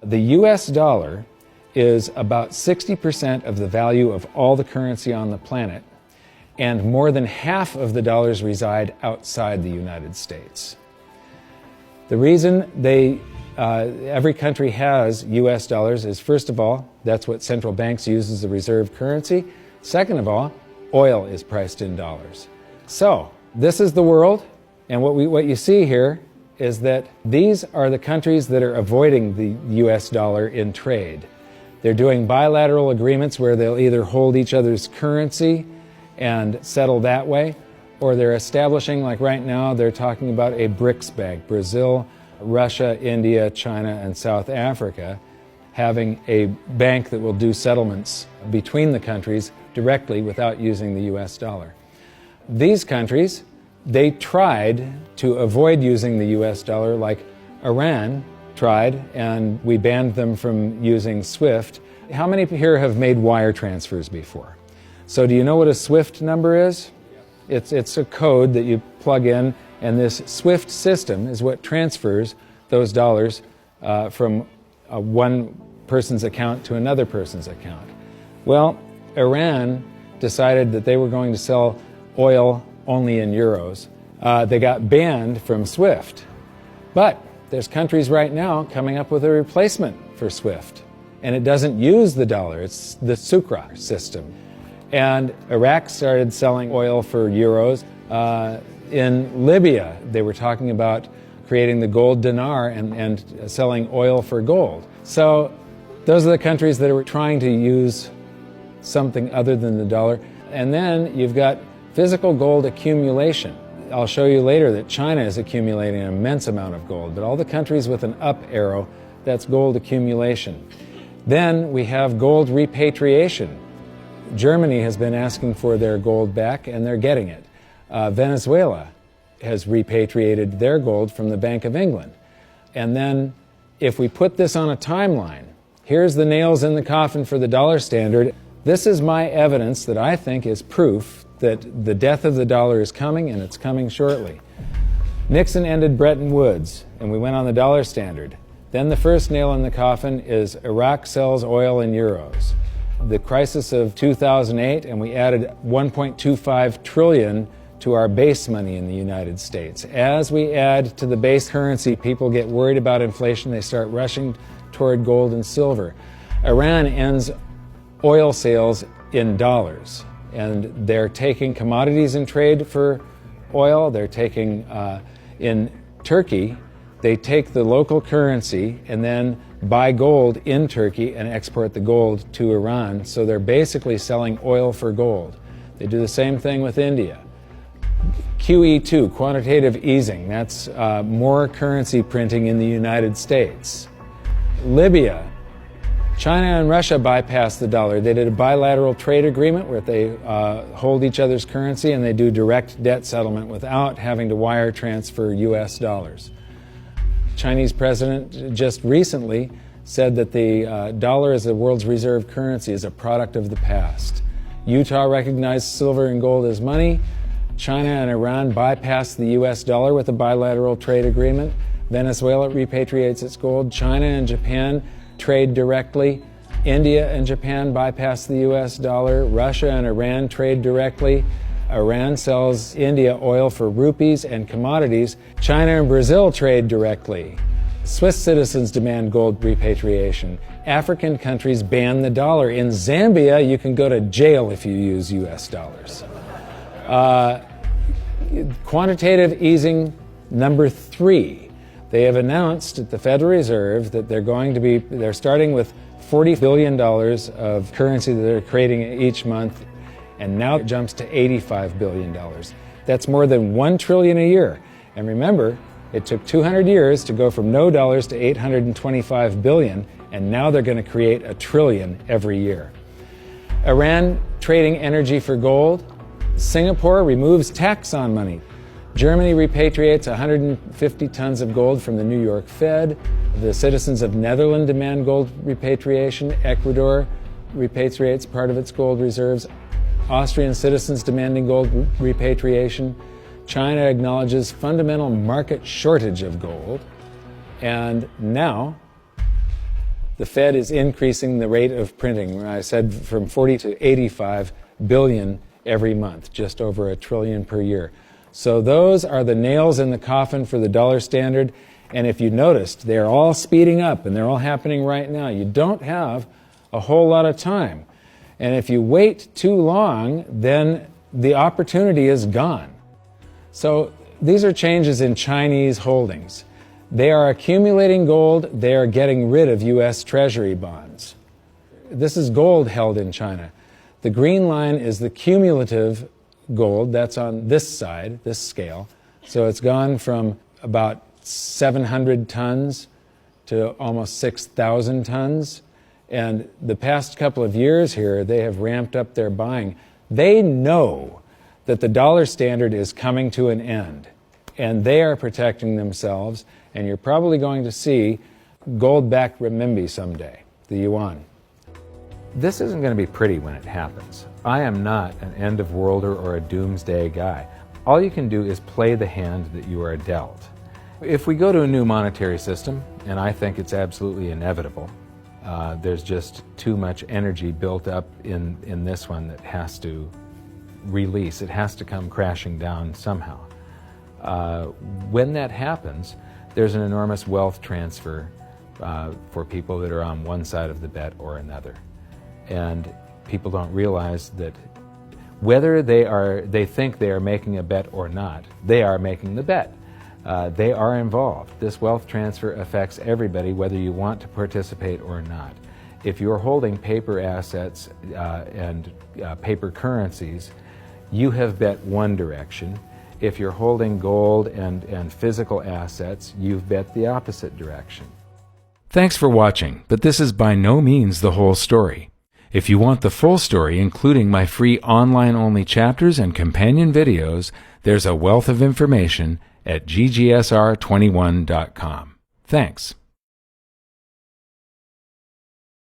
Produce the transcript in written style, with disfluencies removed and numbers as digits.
The US dollar is about 60% of the value of all the currency on the planet, and more than half of the dollars reside outside the United States. The reason every country has US dollars is, first of all, that's what central banks use as the reserve currency. Second of all, oil is priced in dollars. So, this is the world, and what you see here is that these are the countries that are avoiding the US dollar in trade. They're doing bilateral agreements where they'll either hold each other's currency and settle that way, or they're establishing, like right now, they're talking about a BRICS bank, Brazil, Russia, India, China, and South Africa, having a bank that will do settlements between the countries directly without using the US dollar. These countries, they tried to avoid using the US dollar, like Iran tried, and we banned them from using SWIFT. How many here have made wire transfers before? So do you know what a SWIFT number is? It's a code that you plug in, and this SWIFT system is what transfers those dollars from one person's account to another person's account. Well, Iran decided that they were going to sell oil only in euros. They got banned from SWIFT. But there's countries right now coming up with a replacement for SWIFT. And it doesn't use the dollar, it's the Sukra system. And Iraq started selling oil for euros. In Libya, they were talking about creating the gold dinar and selling oil for gold. So those are the countries that are trying to use something other than the dollar. And then you've got physical gold accumulation. I'll show you later that China is accumulating an immense amount of gold, but all the countries with an up arrow, that's gold accumulation. Then we have gold repatriation. Germany has been asking for their gold back, and they're getting it. Venezuela has repatriated their gold from the Bank of England. And then if we put this on a timeline, here's the nails in the coffin for the dollar standard. This is my evidence that I think is proof that the death of the dollar is coming, and it's coming shortly. Nixon ended Bretton Woods, and we went on the dollar standard. Then the first nail in the coffin is Iraq sells oil in euros. The crisis of 2008, and we added 1.25 trillion to our base money in the United States. As we add to the base currency, people get worried about inflation. They start rushing toward gold and silver. Iran ends oil sales in dollars, and they're taking commodities in trade for oil. They're taking, in Turkey, they take the local currency and then buy gold in Turkey and export the gold to Iran. So they're basically selling oil for gold. They do the same thing with India. QE2, quantitative easing, that's more currency printing in the United States. Libya, China and Russia bypassed the dollar. They did a bilateral trade agreement where they hold each other's currency, and they do direct debt settlement without having to wire transfer US dollars. Chinese president just recently said that the dollar as the world's reserve currency is a product of the past. Utah recognized silver and gold as money. China and Iran bypassed the US dollar with a bilateral trade agreement. Venezuela repatriates its gold. China and Japan trade directly. India and Japan bypass the US dollar. Russia and Iran trade directly. Iran sells India oil for rupees and commodities. China and Brazil trade directly. Swiss citizens demand gold repatriation. African countries ban the dollar. In Zambia, you can go to jail if you use US dollars. Quantitative easing number 3. They have announced at the Federal Reserve that they're starting with $40 billion of currency that they're creating each month, and now it jumps to $85 billion. That's more than $1 trillion a year. And remember, it took 200 years to go from no dollars to 825 billion, and now they're going to create $1 trillion every year. Iran trading energy for gold. Singapore removes tax on money. Germany repatriates 150 tons of gold from the New York Fed. The citizens of Netherlands demand gold repatriation. Ecuador repatriates part of its gold reserves. Austrian citizens demanding gold repatriation. China acknowledges fundamental market shortage of gold. And now, the Fed is increasing the rate of printing. I said from 40 to 85 billion every month, just over $1 trillion per year. So those are the nails in the coffin for the dollar standard. And if you noticed, they're all speeding up and they're all happening right now. You don't have a whole lot of time. And if you wait too long, then the opportunity is gone. So these are changes in Chinese holdings. They are accumulating gold. They are getting rid of U.S. Treasury bonds. This is gold held in China. The green line is the cumulative gold. That's on this side, this scale. So it's gone from about 700 tons to almost 6,000 tons. And the past couple of years here, they have ramped up their buying. They know that the dollar standard is coming to an end, and they are protecting themselves. And you're probably going to see gold-backed renminbi someday, the yuan. This isn't going to be pretty when it happens. I am not an end-of-worlder or a doomsday guy. All you can do is play the hand that you are dealt. If we go to a new monetary system, and I think it's absolutely inevitable, there's just too much energy built up in this one that has to release. It has to come crashing down somehow. When that happens, there's an enormous wealth transfer for people that are on one side of the bet or another. And people don't realize that whether they think they are making a bet or not, they are making the bet. They are involved. This wealth transfer affects everybody, whether you want to participate or not. If you're holding paper assets and paper currencies, you have bet one direction. If you're holding gold and physical assets, you've bet the opposite direction. Thanks for watching, but this is by no means the whole story. If you want the full story, including my free online-only chapters and companion videos, there's a wealth of information at ggsr21.com. Thanks.